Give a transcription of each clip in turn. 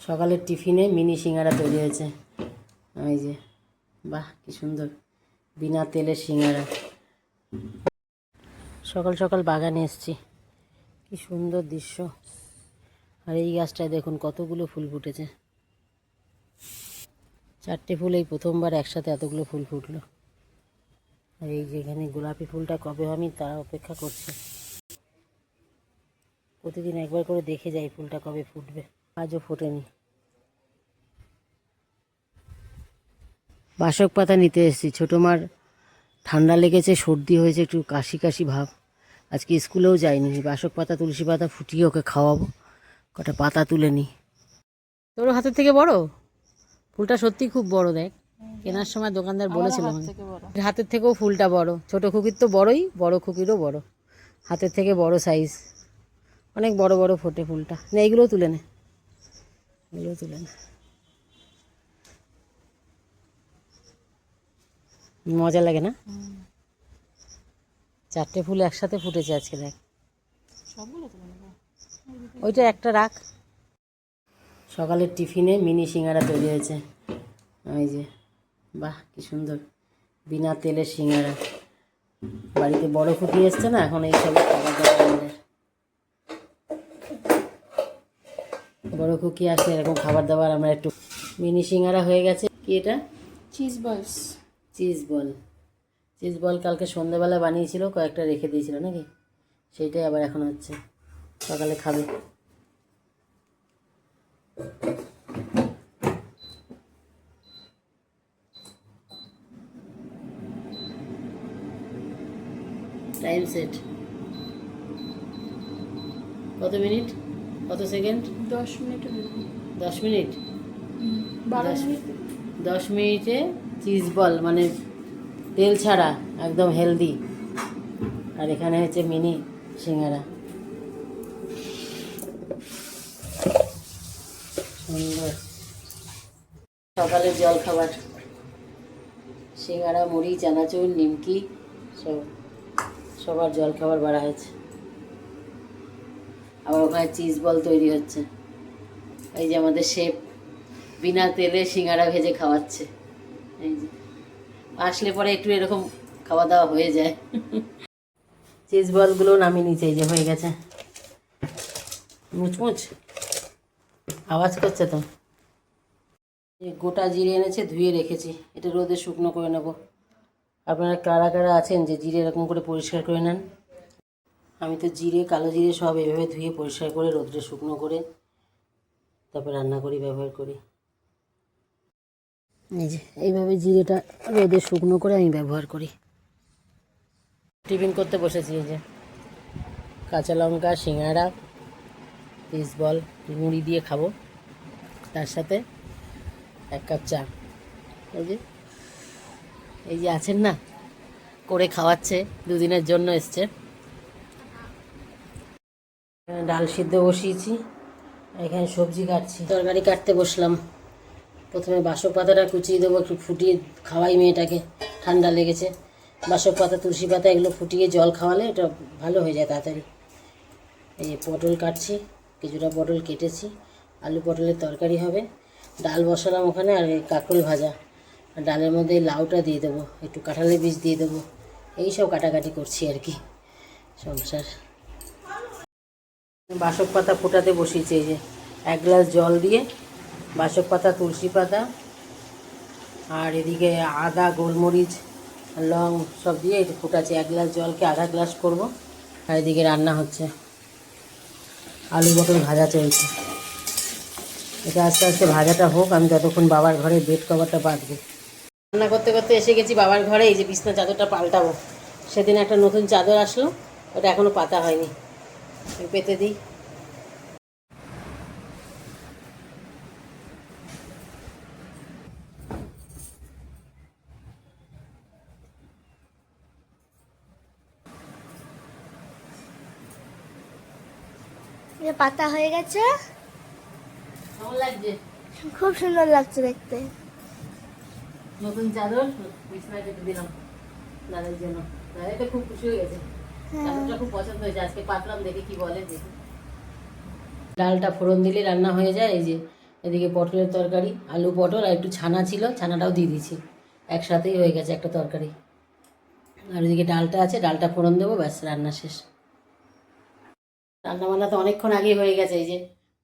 সকালের টিফিনে মিনি সিঙ্গারা তৈরি হয়েছে। এই যে বাহ কি সুন্দর বিনা তেলের সিঙ্গারা। সকাল সকাল বাগানে এসেছি, কি সুন্দর দৃশ্য। আর এই গাছটায় দেখুন কতগুলো ফুল ফুটেছে। 4টে ফুল, এই প্রথমবার একসাথে এতগুলো ফুল ফুটলো। আর এই যেখানে গোলাপি ফুলটা কবে আমি তার অপেক্ষা করছি। প্রতিদিন একবার করে দেখে যাই ফুলটা কবে ফুটবে, আজও ফোটেনি। বাসক পাতা নিতে এসেছি। ছোটো মার ঠান্ডা লেগেছে, সর্দি হয়েছে, একটু কাশি কাশি ভাব। আজকে স্কুলেও যাইনি। বাসক পাতা তুলসী পাতা ফুটিয়ে ওকে খাওয়াবো। কটা পাতা তুলে নিই। তোর হাতের থেকে বড় ফুলটা, সত্যি খুব বড়। দেখ, কেনার সময় দোকানদার বলেছিল হাতের থেকেও ফুলটা বড়। ছোট খুকির তো বড়ই, বড় খুকিরও বড়। হাতের থেকে বড় সাইজ, অনেক বড় বড় ফোটে ফুলটা। না এইগুলোও তুলে নে, এগুলোও তুলে নে। মজা লাগে না? 4টে ফুল একসাথে ফুটেছে আজকে। দেখ, ওইটা একটা রাখ। সকালের টিফিনে মিনি সিঙ্গারা তৈরি হয়েছে। এই যে বাহ কি সুন্দর বিনা তেলের সিঙ্গারা। বাড়িতে বড় খুঁটি এসছে না, এখন এইসব খাবার দাবার আমাদের। বড় খুকি আসলে এরকম খাবার দাবার আমরা একটু। মিনি সিঙ্গারা হয়ে গেছে। কি এটা? চিজ বলস। Cheese ball. চিজ বল কালকে সন্ধ্যাবেলা বানিয়েছিল, কয়েকটা রেখে দিয়েছিল নাকি, সেইটাই আবার এখন হচ্ছে। সকালে খাবে। টাইম সেট কত মিনিট, কত সেকেন্ড? 10 মিনিট। 10 মিনিট। 12 মিনিট। 10 মিনিটে চিজ বল, মানে তেল ছাড়া, একদম হেলদি। আর এখানে হচ্ছে মিনি সিঙ্গারা। সুন্দর সকালের জল খাবার। সিঙ্গারা, মুড়ি, চানাচুর, নিমকি সবার জল খাবার বাড়া হয়েছে। আবার ওখানে চিজ বল তৈরি হচ্ছে। এই যে আমাদের শেফ বিনা তেলে সিঙ্গারা ভেজে খাওয়াচ্ছে। এই যে আসলে পরে একটু এরকম খাওয়া দাওয়া হয়ে যায়। চিজ বলগুলো নামিয়ে নিচে, এই যে হয়ে গেছে। মুচমুচ আওয়াজ করছে তো। গোটা জিরে এনেছে, ধুয়ে রেখেছি। এটা রোদে শুকনো করে নেব। আপনারা কারা কারা আছেন যে জিরে এরকম করে পরিষ্কার করে নেন? আমি তো জিরে, কালো জিরে সব এভাবে ধুয়ে পরিষ্কার করে রোদে শুকনো করে তারপর রান্না করি, ব্যবহার করি। এই যে এইভাবে জিরেটা রোদে শুকনো করে আমি ব্যবহার করি। টিফিন করতে বসেছি। এই যে কাঁচা লঙ্কা, সিঙ্গাড়া, চিজ বল, মুড়ি দিয়ে খাবো, তার সাথে 1 কাপ চা। এই যে আছেন না, করে খাওয়াচ্ছে, দুদিনের জন্য এসছে। ডাল সিদ্ধ বসিয়েছি, এখানে সবজি কাটছি, তরকারি কাটতে বসলাম। প্রথমে বাসক পাতাটা কুচিয়ে দেবো, একটু ফুটিয়ে খাওয়াই মেয়েটাকে, ঠান্ডা লেগেছে। বাসক পাতা, তুলসী পাতা এগুলো ফুটিয়ে জল খাওয়ালে এটা ভালো হয়ে যায় তাড়াতাড়ি। এই যে পটল কাটছি, কিছুটা পটল কেটেছি, আলু পটলের তরকারি হবে। ডাল বসালাম ওখানে, আর কাঁকরোল ভাজা। আর ডালের মধ্যে লাউটা দিয়ে দেবো, একটু কাঁঠালের বীজ দিয়ে দেবো। এই সব কাটাকাটি করছি আর কি, সংসার। বাসক পাতা ফোটাতে বসিয়েছি। এই যে 1 গ্লাস জল দিয়ে বাসক পাতা, তুলসী পাতা, আর এদিকে আদা, গোলমরিচ, লং সব দিয়ে একটু ফোটাচ্ছি। 1 গ্লাস জলকে আধা গ্লাস করবো। আর এদিকে রান্না হচ্ছে, আলু পটল ভাজা চলছে। এটা আস্তে আস্তে ভাজাটা হোক, আমি ততক্ষণ বাবার ঘরে বেড কভারটা বাঁধবো। রান্না করতে করতে এসে গেছি বাবার ঘরে। এই যে বিছনা চাদরটা পাল্টাবো। সেদিন একটা নতুন চাদর আসলো, ওটা এখনও পাতা হয়নি, পেতে দিই। পাতা হয়ে গেছে, কেমন লাগছে? খুব সুন্দর লাগছে দেখতে। নতুন চাদর বিছনায় পেতে দিলাম দাদার জন্য। দাদাই তো খুব খুশি হয়ে গেছে, চাদরটা খুব পছন্দ হয়েছে। আজকে পাতলাম, দেখে কি বলে দেখি। ডালটা ফোড়ন দিলে রান্না হয়ে যায়। এই যে এদিকে পটলের তরকারি, আলু পটল আর একটু ছানা ছিল, ছানাটাও দিয়ে দিয়েছি, একসাথেই হয়ে গেছে একটা তরকারি। আর ওইদিকে ডালটা আছে, ডালটা ফোড়ন দেবো, ব্যাস রান্না শেষ। রান্নাবান্না তো অনেকক্ষণ আগেই হয়ে গেছে। এই যে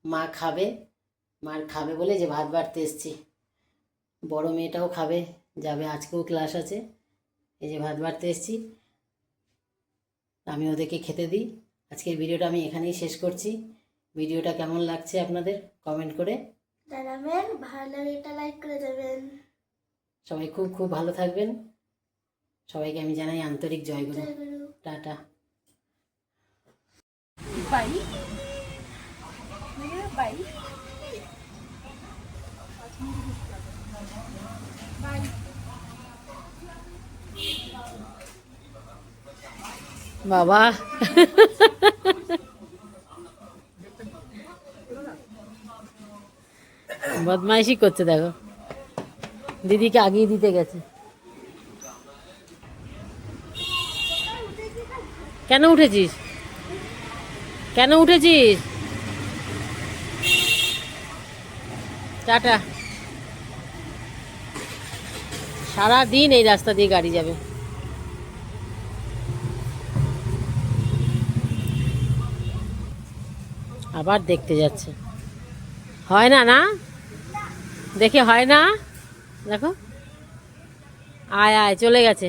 মা খাবে, মার খাবে বলে যে ভাত বাড়তে এসছি। বড় মেয়েটাও খাবে, যাবে, আজকেও ক্লাস আছে। এই যে ভাত বাড়তে এসছি, আমি ওদেরকে খেতে দিই। আজকের ভিডিওটা আমি এখানেই শেষ করছি। ভিডিওটা কেমন লাগছে আপনাদের কমেন্ট করে জানাবেন, ভালো লাগে একটা লাইক করে দেবেন। সবাই খুব খুব ভালো থাকবেন। সবাইকে আমি জানাই আন্তরিক জয়গুরু। জয়গুরু। টাটা। Bye bye bye. বাবা বদমাইশি করছে, দেখো দিদিকে আগিয়ে দিতে গেছে। কেন উঠেছিস, কেন উঠেছিস? টাটা। সারা দিন এই রাস্তা দিয়ে গাড়ি যাবে। আবার দেখতে যাচ্ছে, হয় না, না দেখে হয় না। দেখো, আয় আয় চলে গেছে।